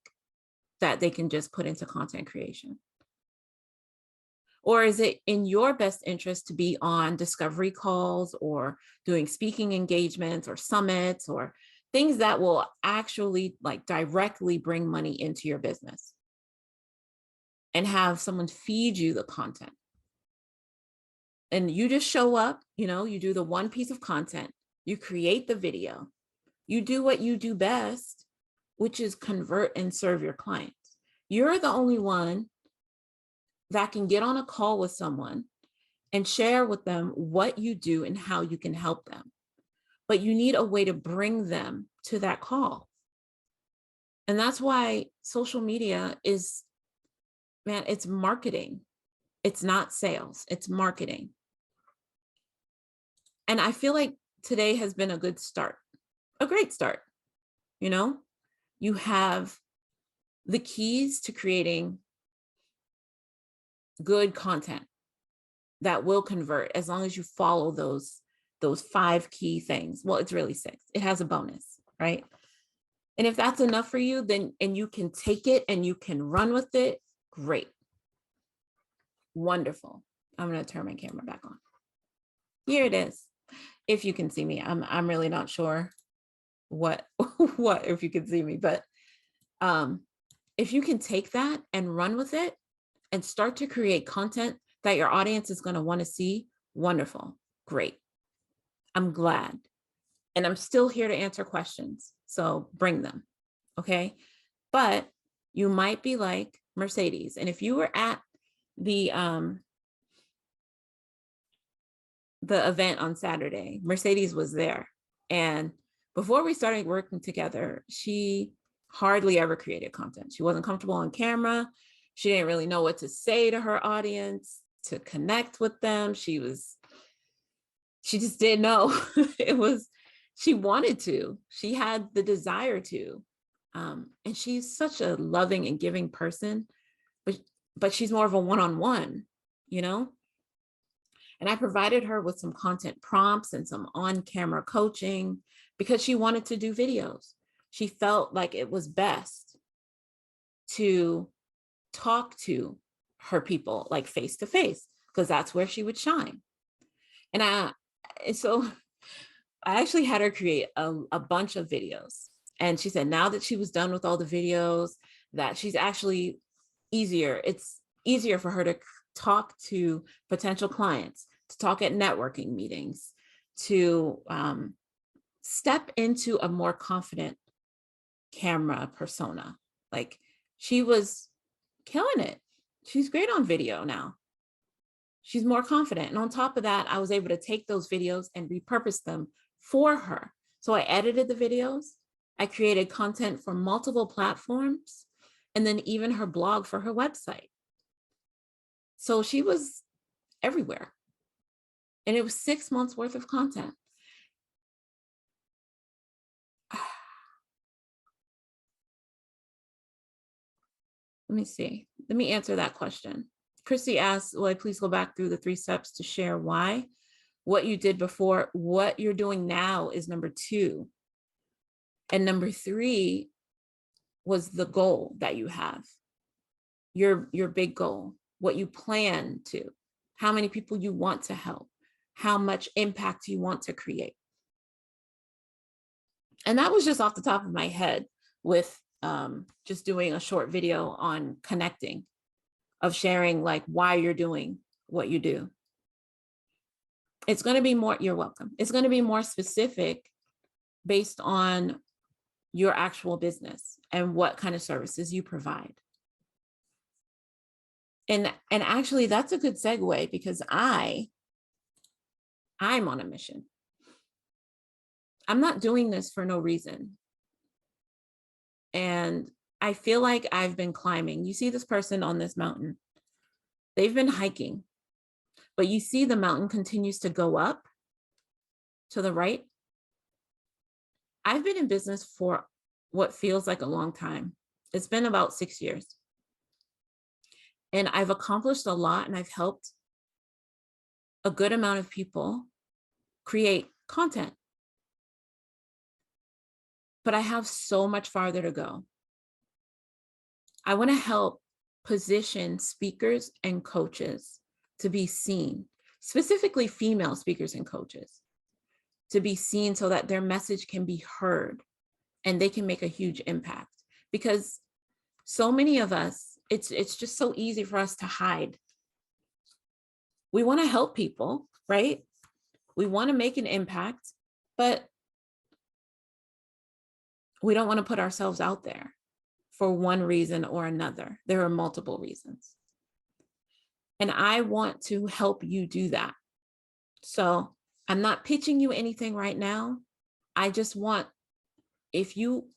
that they can just put into content creation. Or is it in your best interest to be on discovery calls or doing speaking engagements or summits or things that will actually like directly bring money into your business, and have someone feed you the content? And you just show up, you do the one piece of content, you create the video, you do what you do best, which is convert and serve your clients. You're the only one that can get on a call with someone and share with them what you do and how you can help them. But you need a way to bring them to that call. And that's why social media is, man, it's marketing. It's not sales, it's marketing. And I feel like today has been a good start, a great start. You have the keys to creating good content that will convert, as long as you follow those 5 key things. Well, it's really 6. It has a bonus, right? And if that's enough for you, then, and you can take it and you can run with it, great. Wonderful. I'm going to turn my camera back on. Here it is. If you can see me, I'm really not sure what if you can see me, but if you can take that and run with it and start to create content that your audience is going to want to see, wonderful, great. I'm glad. And I'm still here to answer questions. So bring them. Okay. But you might be like Mercedes. And if you were at the event on Saturday, Mercedes was there. And before we started working together, she hardly ever created content. She wasn't comfortable on camera. She didn't really know what to say to her audience to connect with them. She just didn't know. She wanted to, she had the desire to. And she's such a loving and giving person, but she's more of a one-on-one, you know? And I provided her with some content prompts and some on-camera coaching because she wanted to do videos. She felt like it was best to talk to her people like face to face, because that's where she would shine. And so I actually had her create a bunch of videos. And she said now that she was done with all the videos, that she's actually it's easier for her to talk to potential clients, to talk at networking meetings, to step into a more confident camera persona. Like, she was killing it. She's great on video now. She's more confident. And on top of that, I was able to take those videos and repurpose them for her. So I edited the videos. I created content for multiple platforms, and then even her blog for her website. So she was everywhere. And it was 6 months worth of content. Let me see. Let me answer that question. Christy asks, will I please go back through the 3 steps to share why? What you did before, what you're doing now is number 2. And number 3 was the goal that you have. Your big goal, what you plan to, how many people you want to help, how much impact you want to create. And that was just off the top of my head with just doing a short video on connecting, of sharing like why you're doing what you do. It's going to be more, you're welcome. It's going to be more specific based on your actual business and what kind of services you provide. And actually that's a good segue, because I'm on a mission. I'm not doing this for no reason. And I feel like I've been climbing. You see this person on this mountain. They've been hiking, but you see the mountain continues to go up to the right. I've been in business for what feels like a long time. It's been about 6 years. And I've accomplished a lot, and I've helped a good amount of people create content. But I have so much farther to go. I want to help position speakers and coaches to be seen, specifically female speakers and coaches, to be seen so that their message can be heard and they can make a huge impact. Because so many of us, it's just so easy for us to hide. We want to help people, right? We want to make an impact, but we don't want to put ourselves out there for one reason or another. There are multiple reasons. And I want to help you do that. So I'm not pitching you anything right now. I just want, if you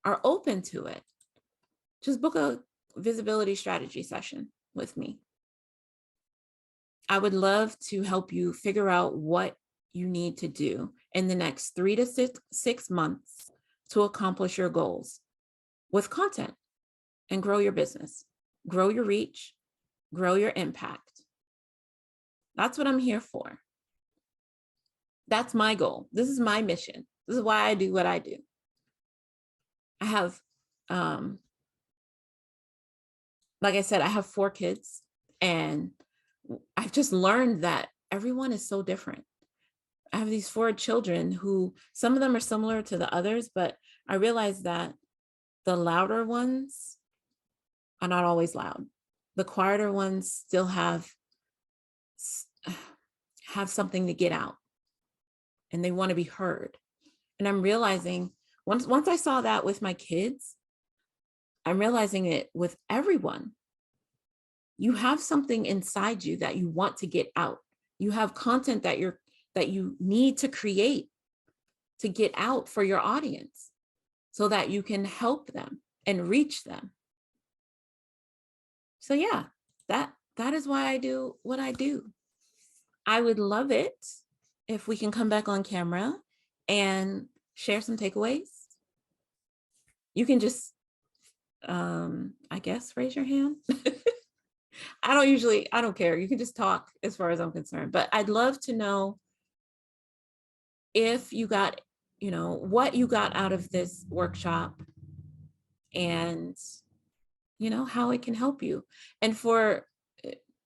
are open to it, just book a visibility strategy session with me. I would love to help you figure out what you need to do in the next 3 to 6 months to accomplish your goals with content and grow your business, grow your reach, grow your impact. That's what I'm here for. That's my goal. This is my mission. This is why I do what I do. I have, like I said, I have 4 kids, and I've just learned that everyone is so different. I have these 4 children who, some of them are similar to the others, but I realized that the louder ones are not always loud. The quieter ones still have have something to get out and they want to be heard. And I'm realizing once I saw that with my kids, I'm realizing it with everyone. You have something inside you that you want to get out. You have content that you need to create to get out for your audience so that you can help them and reach them. So yeah, that is why I do what I do. I would love it if we can come back on camera and share some takeaways. You can just, I guess, raise your hand. I don't care. You can just talk as far as I'm concerned, but I'd love to know if you got, what you got out of this workshop and, how it can help you. And for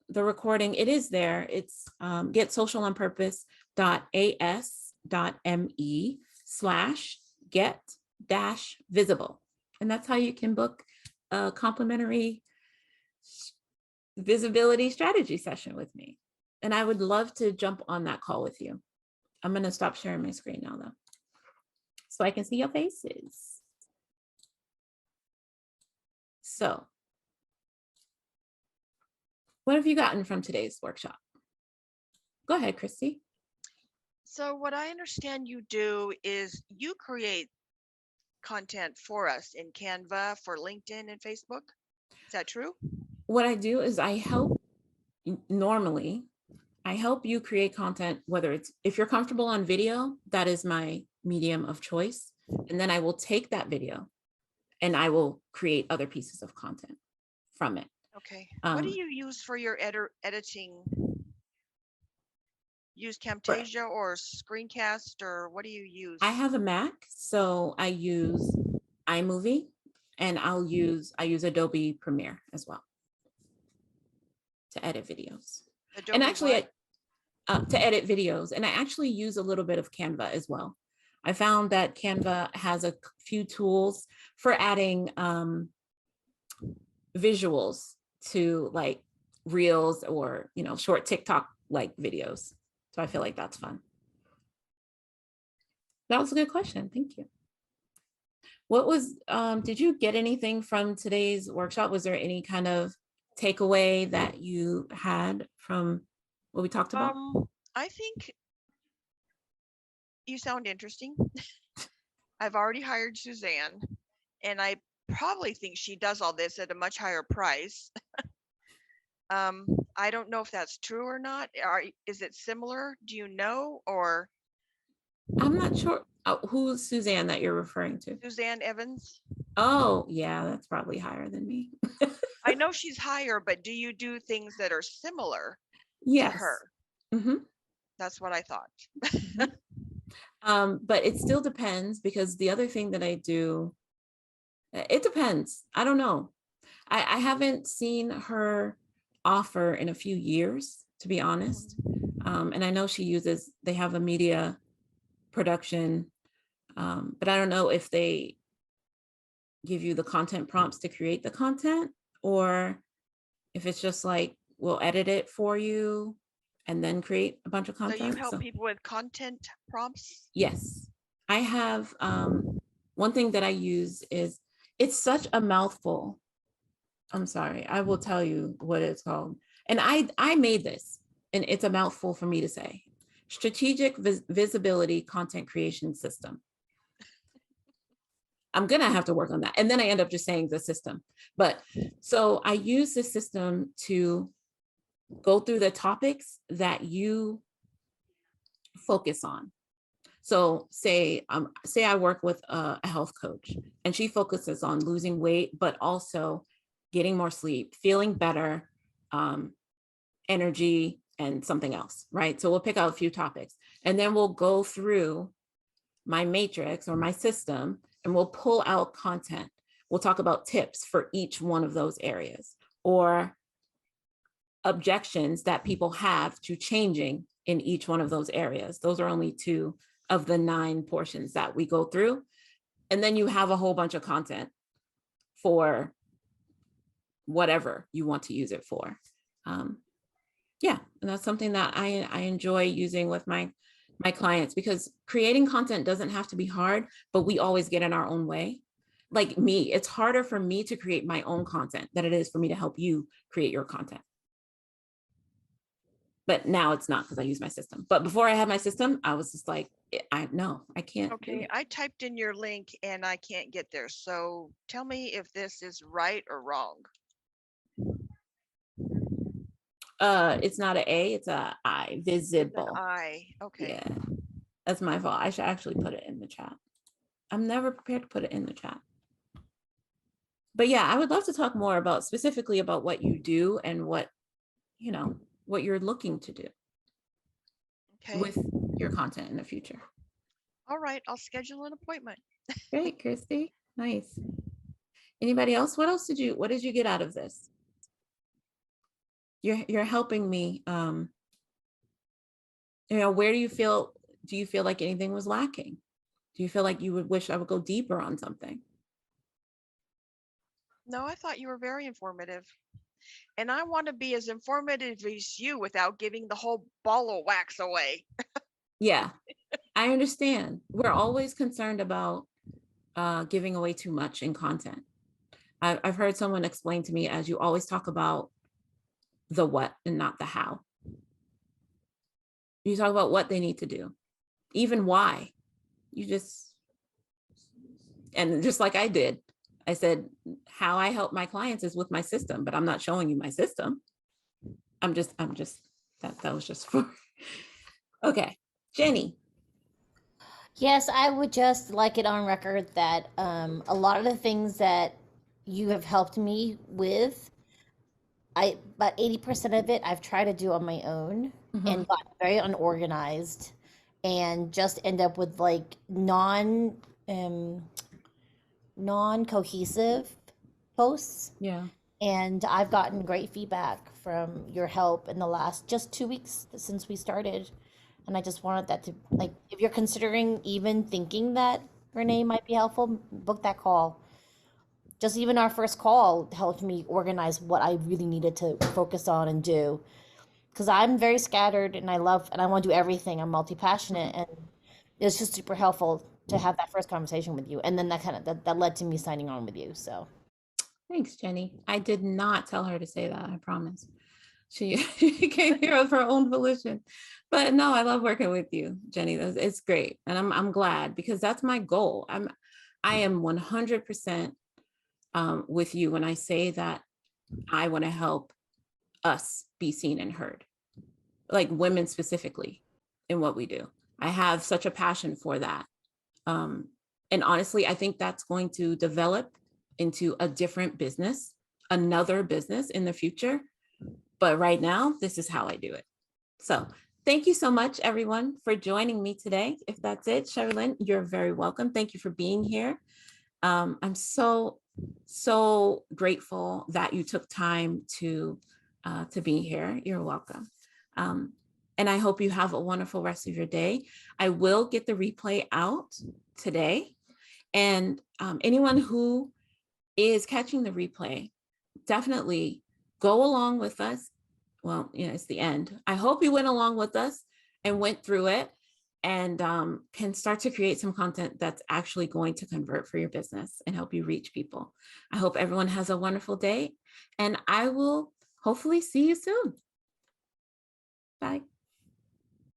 the recording, it is there. It's getsocialandpurpose.as.me/get-visible. And that's how you can book a complimentary visibility strategy session with me. And I would love to jump on that call with you. I'm going to stop sharing my screen now, though, so I can see your faces. So, what have you gotten from today's workshop? Go ahead, Christy. So what I understand you do is you create content for us in Canva for LinkedIn and Facebook. Is that true? What I do is I help you create content, whether it's, if you're comfortable on video, that is my medium of choice. And then I will take that video and I will create other pieces of content from it. Okay. What do you use for your editing? Use Camtasia or Screencast, or what do you use? I have a Mac, so I use iMovie, and I use Adobe Premiere as well to edit videos. Adobe and actually, what? To edit videos, and I actually use a little bit of Canva as well. I found that Canva has a few tools for adding visuals to like reels or short TikTok like videos. So I feel like that's fun. That was a good question. Thank you. What was, did you get anything from today's workshop? Was there any kind of takeaway that you had from what we talked about? I think you sound interesting. I've already hired Suzanne, and I probably think she does all this at a much higher price. I don't know if that's true or not. Is it similar? Do you know, or? I'm not sure. Who's Suzanne that you're referring to? Suzanne Evans. Oh, yeah, that's probably higher than me. I know she's higher, but do you do things that are similar to her? Mm-hmm. That's what I thought. But it still depends, because the other thing that I do, it depends. I don't know. I haven't seen her offer in a few years, to be honest. And I know they have a media production, but I don't know if they give you the content prompts to create the content, or if it's just like, we'll edit it for you and then create a bunch of content. So you help people with content prompts? Yes. I have, one thing that I use is, it's such a mouthful. I'm sorry, I will tell you what it's called. And I made this, and it's a mouthful for me to say. Strategic Visibility Content Creation System. I'm gonna have to work on that. And then I end up just saying the system. But so I use this system to go through the topics that you focus on. So say I work with a health coach, and she focuses on losing weight, but also getting more sleep, feeling better, energy, and something else, right? So we'll pick out a few topics, and then we'll go through my matrix or my system, and we'll pull out content. We'll talk about tips for each one of those areas, or objections that people have to changing in each one of those areas. Those are only 2 of the 9 portions that we go through. And then you have a whole bunch of content for whatever you want to use it for. Yeah, and that's something that I enjoy using with my clients, because creating content doesn't have to be hard, but we always get in our own way. Like me, it's harder for me to create my own content than it is for me to help you create your content. But now it's not, because I use my system. But before I had my system, I was just like, I no, I can't do Okay, it. I typed in your link and I can't get there. So tell me if this is right or wrong. It's not an A, it's a I, It's an visible. I. Okay. Yeah, that's my fault. I should actually put it in the chat. I'm never prepared to put it in the chat. But yeah, I would love to talk more about specifically about what you do and what, you know, what you're looking to do Okay. with your content in the future. All right. I'll schedule an appointment. Great, Christy. Nice. Anybody else? What did you get out of this? You're helping me. Where do you feel like anything was lacking? Do you feel like you would wish I would go deeper on something? No, I thought you were very informative. And I want to be as informative as you without giving the whole ball of wax away. Yeah, I understand. We're always concerned about giving away too much in content. I've heard someone explain to me, as you always talk about the what and not the how. You talk about what they need to do, even why. And just like I did, I said, how I help my clients is with my system, but I'm not showing you my system. That was just for, okay. Jenny. Yes, I would just like it on record that a lot of the things that you have helped me with, about 80% of it I've tried to do on my own and got very unorganized and just end up with like non-cohesive posts. Yeah. And I've gotten great feedback from your help in the last just 2 weeks since we started. And I just wanted that to, like, if you're considering even thinking that Renee might be helpful, book that call. Just even our first call helped me organize what I really needed to focus on and do. Because I'm very scattered and I want to do everything. I'm multi-passionate, and it's just super helpful to have that first conversation with you. And then that led to me signing on with you. So Thanks, Jenny. I did not tell her to say that, I promise. She came here of her own volition. But no, I love working with you, Jenny. It's great. And I'm glad, because that's my goal. I am 100% with you when I say that I want to help us be seen and heard, like women specifically, in what we do. I have such a passion for that. And honestly, I think that's going to develop into a different business, another business in the future. But right now, this is how I do it. So thank you so much, everyone, for joining me today. If that's it, Sherilyn, you're very welcome. Thank you for being here. I'm so grateful that you took time to be here. You're welcome. And I hope you have a wonderful rest of your day. I will get the replay out today. And anyone who is catching the replay, definitely go along with us. Well, it's the end. I hope you went along with us and went through it, and can start to create some content that's actually going to convert for your business and help you reach people. I hope everyone has a wonderful day, and I will hopefully see you soon. Bye.